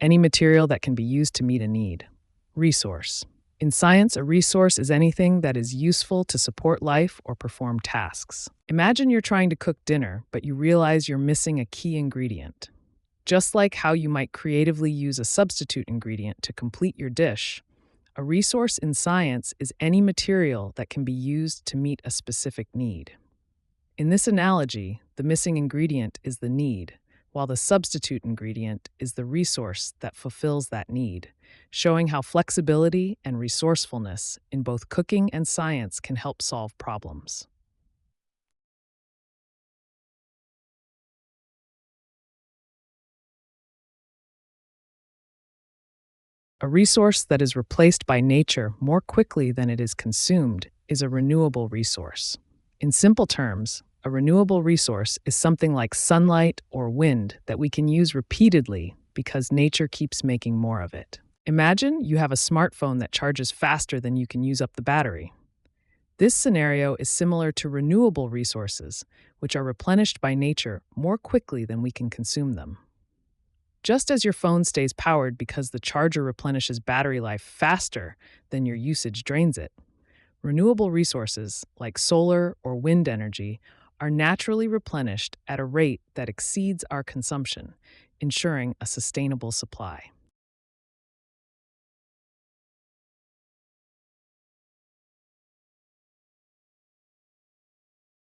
any material that can be used to meet a need. Resource. In science, a resource is anything that is useful to support life or perform tasks. Imagine you're trying to cook dinner, but you realize you're missing a key ingredient. Just like how you might creatively use a substitute ingredient to complete your dish, a resource in science is any material that can be used to meet a specific need. In this analogy, the missing ingredient is the need, while the substitute ingredient is the resource that fulfills that need, showing how flexibility and resourcefulness in both cooking and science can help solve problems. A resource that is replaced by nature more quickly than it is consumed is a renewable resource. In simple terms, a renewable resource is something like sunlight or wind that we can use repeatedly because nature keeps making more of it. Imagine you have a smartphone that charges faster than you can use up the battery. This scenario is similar to renewable resources, which are replenished by nature more quickly than we can consume them. Just as your phone stays powered because the charger replenishes battery life faster than your usage drains it, renewable resources like solar or wind energy are naturally replenished at a rate that exceeds our consumption, ensuring a sustainable supply.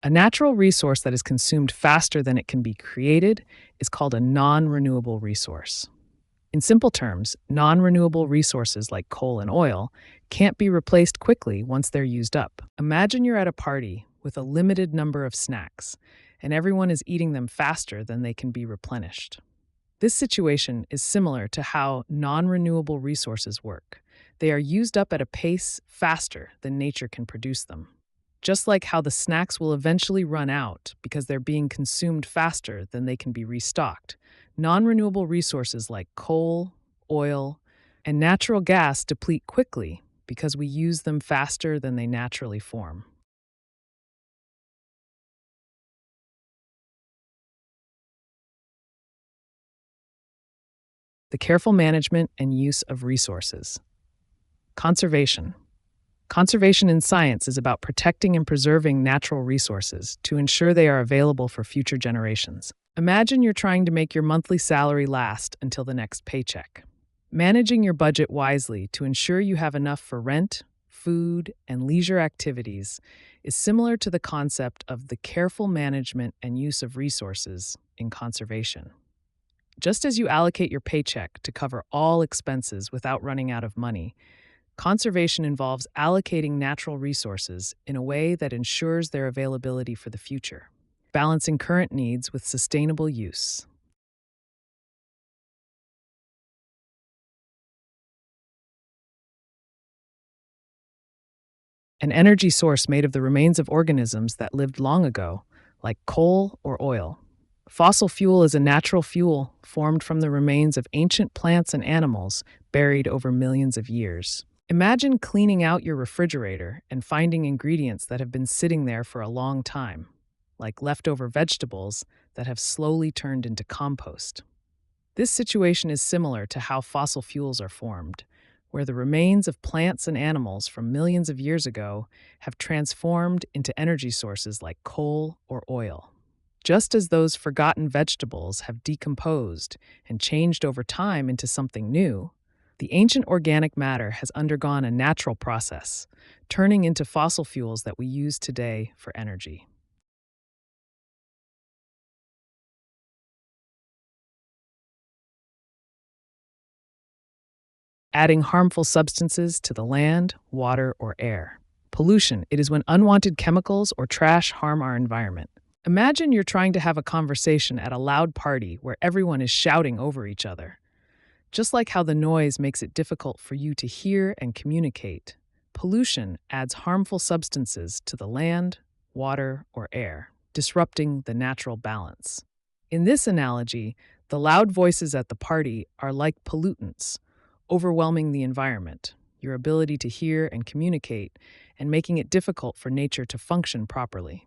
A natural resource that is consumed faster than it can be created is called a non-renewable resource. In simple terms, non-renewable resources like coal and oil can't be replaced quickly once they're used up. Imagine you're at a party with a limited number of snacks, and everyone is eating them faster than they can be replenished. This situation is similar to how non-renewable resources work. They are used up at a pace faster than nature can produce them. Just like how the snacks will eventually run out because they're being consumed faster than they can be restocked, non-renewable resources like coal, oil, and natural gas deplete quickly because we use them faster than they naturally form. The careful management and use of resources. Conservation. Conservation in science is about protecting and preserving natural resources to ensure they are available for future generations. Imagine you're trying to make your monthly salary last until the next paycheck. Managing your budget wisely to ensure you have enough for rent, food, and leisure activities is similar to the concept of the careful management and use of resources in conservation. Just as you allocate your paycheck to cover all expenses without running out of money, conservation involves allocating natural resources in a way that ensures their availability for the future, balancing current needs with sustainable use. An energy source made of the remains of organisms that lived long ago, like coal or oil. Fossil fuel is a natural fuel formed from the remains of ancient plants and animals buried over millions of years. Imagine cleaning out your refrigerator and finding ingredients that have been sitting there for a long time, like leftover vegetables that have slowly turned into compost. This situation is similar to how fossil fuels are formed, where the remains of plants and animals from millions of years ago have transformed into energy sources like coal or oil. Just as those forgotten vegetables have decomposed and changed over time into something new, the ancient organic matter has undergone a natural process, turning into fossil fuels that we use today for energy. Adding harmful substances to the land, water, or air. Pollution, it is when unwanted chemicals or trash harm our environment. Imagine you're trying to have a conversation at a loud party where everyone is shouting over each other. Just like how the noise makes it difficult for you to hear and communicate, pollution adds harmful substances to the land, water, or air, disrupting the natural balance. In this analogy, the loud voices at the party are like pollutants, overwhelming the environment, your ability to hear and communicate, and making it difficult for nature to function properly.